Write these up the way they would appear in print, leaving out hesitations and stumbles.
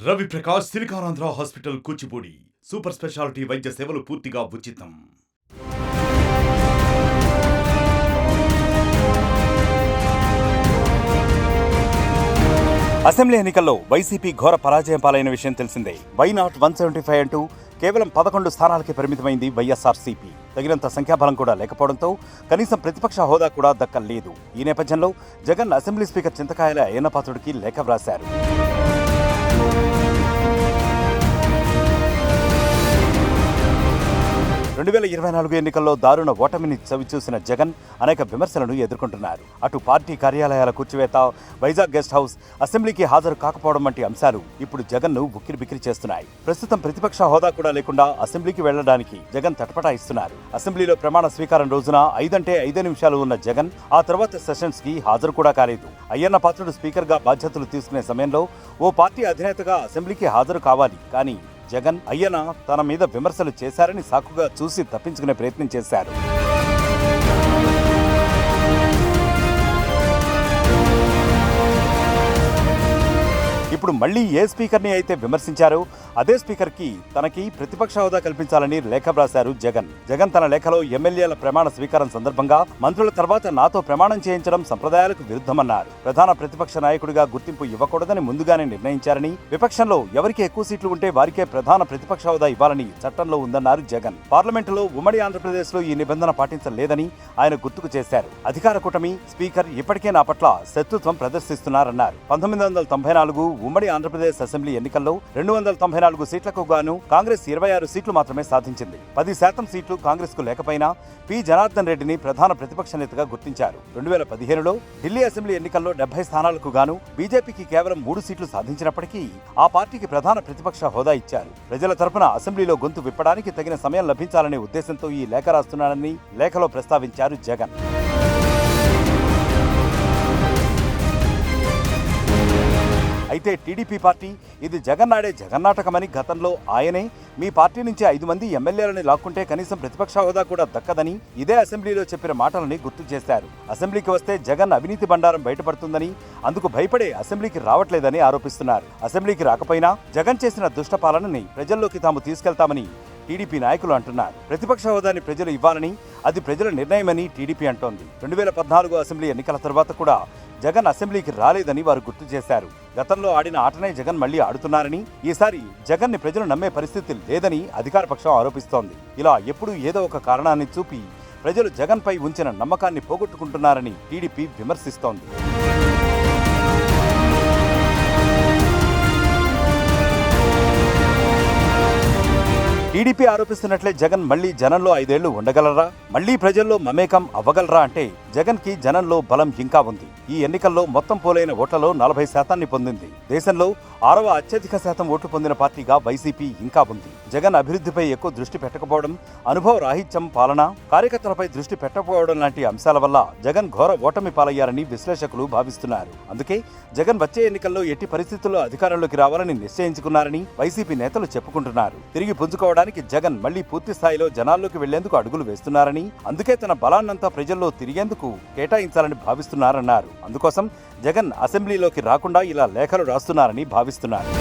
Ravi Prakash Siliconandhra hospital Kuchipudi super speciality వైద్య సేవలు పూర్తిగా ఉచితం. అసెంబ్లీ ఎన్నికల్లో వైసీపీ ఘోర పరాజయం పాలైన విషయం తెలిసిందే. వై నాట్ 175 అంటూ కేవలం 11 స్థానాలకి పరిమితమైంది వైఎస్ఆర్సీపీ. తగినంత సంఖ్యాబలం కూడా లేకపోవడంతో కనీసం ప్రతిపక్ష హోదా కూడా దక్కలేదు. ఈ నేపథ్యంలో జగన్ అసెంబ్లీ స్పీకర్ చింతకాయల అయ్యన్నపాత్రుడికి లేఖ వ్రాశారు. 2024 ఎన్నికల్లో దారుణ ఓటమిని చవిచూసిన జగన్ అనేక విమర్శలను ఎదుర్కొంటున్నారు. అటు పార్టీ కార్యాలయాల కూర్చివేత, వైజాగ్ గెస్ట్ హౌస్, అసెంబ్లీకి హాజరు కాకపోవడం వంటి అంశాలు ఇప్పుడు జగన్ను ఉక్కిరిబిక్కిరి చేస్తున్నాయి. ప్రస్తుతం ప్రతిపక్ష హోదా కూడా లేకుండా అసెంబ్లీకి వెళ్లడానికి జగన్ తటపటాయిస్తున్నారు. అసెంబ్లీలో ప్రమాణ స్వీకారం రోజున 5 అంటే 5 నిమిషాలు ఉన్న జగన్ ఆ తర్వాత సెషన్స్ కి హాజరు కూడా కాలేదు. అయ్యన్నపాత్రుడు స్పీకర్ గా బాధ్యతలు తీసుకునే సమయంలో ఓ పార్టీ అధినేతగా అసెంబ్లీకి హాజరు కావాలి. కానీ జగన్ అయ్యన తన మీద విమర్శలు చేశారని సాకుగా చూసి తప్పించుకునే ప్రయత్నం చేశారు. ఇప్పుడు మళ్లీ ఏ స్పీకర్ని అయితే విమర్శించారో అదే స్పీకర్కి తనకి ప్రతిపక్ష హోదా కల్పించాలని లేఖ వ్రాశారు జగన్. జగన్ తన లేఖలో ఎమ్మెల్యేల ప్రమాణ స్వీకారం సందర్భంగా మంత్రుల తర్వాత నాతో ప్రమాణం చేయించడం సంప్రదాయాలకు విరుద్ధమన్నారు. ప్రధాన ప్రతిపక్ష నాయకుడిగా గుర్తింపు ఇవ్వకూడదని ముందుగానే నిర్ణయించారని, విపక్షంలో ఎవరికి ఎక్కువ సీట్లు ఉంటే వారికే ప్రధాన ప్రతిపక్ష హోదా ఇవ్వాలని చట్టంలో ఉందన్నారు జగన్. పార్లమెంటులో ఉమ్మడి ఆంధ్రప్రదేశ్ లో ఈ నిబంధన పాటించలేదని ఆయన గుర్తుకు చేశారు. అధికార కూటమి స్పీకర్ ఇప్పటికే నా పట్ల శత్రుత్వం ప్రదర్శిస్తున్నారన్నారు. 1994 ఉమ్మడి ఆంధ్రప్రదేశ్ అసెంబ్లీ ఎన్నికల్లో 294 సీట్లకు గాను కాంగ్రెస్ 26 సీట్లు మాత్రమే సాధించింది. 10% సీట్లు కాంగ్రెస్ కు లేకపోయినా పి జనార్దన్ రెడ్డిని ప్రధాన ప్రతిపక్ష నేతగా గుర్తించారు. 2015లో ఢిల్లీ అసెంబ్లీ ఎన్నికల్లో 70 స్థానాలకు గాను బీజేపీకి కేవలం 3 సీట్లు సాధించినప్పటికీ ఆ పార్టీకి ప్రధాన ప్రతిపక్ష హోదా ఇచ్చారు. ప్రజల తరపున అసెంబ్లీలో గొంతు విప్పడానికి తగిన సమయం లభించాలనే ఉద్దేశంతో ఈ లేఖ రాస్తున్నానని లేఖలో ప్రస్తావించారు జగన్. అయితే టీడీపీ పార్టీ ఇది జగన్ నాడే జగన్నాటకమని, గతంలో ఆయనే మీ పార్టీ నుంచి 5 మంది ఎమ్మెల్యేలని లాక్కుంటే కనీసం ప్రతిపక్ష హోదా కూడా దక్కదని ఇదే అసెంబ్లీలో చెప్పిన మాటలని గుర్తు చేశారు. అసెంబ్లీకి వస్తే జగన్ అవినీతి బండారం బయటపడుతుందని, అందుకు భయపడే అసెంబ్లీకి రావట్లేదని ఆరోపిస్తున్నారు. అసెంబ్లీకి రాకపోయినా జగన్ చేసిన దుష్ట పాలనని ప్రజల్లోకి తాము తీసుకెళ్తామని టీడీపీ నాయకులు అంటున్నారు. ప్రతిపక్ష హోదాని ప్రజలు ఇవ్వాలని, అది ప్రజల నిర్ణయమని టీడీపీ అంటోంది. 2014 అసెంబ్లీ ఎన్నికల తర్వాత కూడా జగన్ అసెంబ్లీకి రాలేదని వారు గుర్తు చేశారు. గతంలో ఆడిన ఆటనే జగన్ మళ్లీ ఆడుతున్నారని, ఈసారి జగన్ ని ప్రజలు నమ్మే పరిస్థితి లేదని అధికార పక్షం ఆరోపిస్తోంది. ఇలా ఎప్పుడూ ఏదో ఒక కారణాన్ని చూపి ప్రజలు జగన్ పై ఉంచిన నమ్మకాన్ని పోగొట్టుకుంటున్నారని టీడీపీ విమర్శిస్తోంది. టీడీపీ ఆరోపిస్తున్నట్లే జగన్ మళ్లీ జనంలో 5 ఏళ్లు ఉండగలరా, మళ్లీ ప్రజల్లో మమేకం అవ్వగలరా అంటే జగన్ కి జనంలో బలం ఇంకా ఉంది. ఈ ఎన్నికల్లో మొత్తం పోలైన ఓట్లలో 40% పొందింది. దేశంలో 6వ అత్యధిక శాతం ఓట్లు పొందిన పార్టీగా వైసీపీ ఇంకా ఉంది. జగన్ అభివృద్ధిపై ఎక్కువ దృష్టి పెట్టకపోవడం, అనుభవ రాహిత్యం పాలన, కార్యకర్తలపై దృష్టి పెట్టకపోవడం లాంటి అంశాల వల్ల జగన్ ఘోర ఓటమి పాలయ్యారని విశ్లేషకులు భావిస్తున్నారు. అందుకే జగన్ వచ్చే ఎన్నికల్లో ఎట్టి పరిస్థితుల్లో అధికారంలోకి రావాలని నిశ్చయించుకున్నారని వైసీపీ నేతలు చెప్పుకుంటున్నారు. తిరిగి పుంజుకోవడానికి జగన్ మళ్లీ పూర్తి స్థాయిలో జనాల్లోకి వెళ్లేందుకు అడుగులు వేస్తున్నారని, అందుకే తన బలాన్నంతా ప్రజల్లో తిరిగేందుకు కేటాయించాలని భావిస్తున్నారన్నారు. అందుకోసం జగన్ అసెంబ్లీలోకి రాకుండా ఇలా లేఖలు రాస్తున్నారని భావిస్తున్నారు.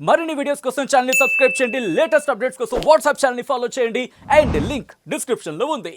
మరిన్ని వీడియోస్ కోసం ఛానల్ ని సబ్స్క్రైబ్ చేయండి. లేటెస్ట్ అప్డేట్స్ కోసం వాట్సాప్ ఛానల్ ని ఫాలో చేయండి. అండ్ లింక్ డిస్క్రిప్షన్ లో ఉంది.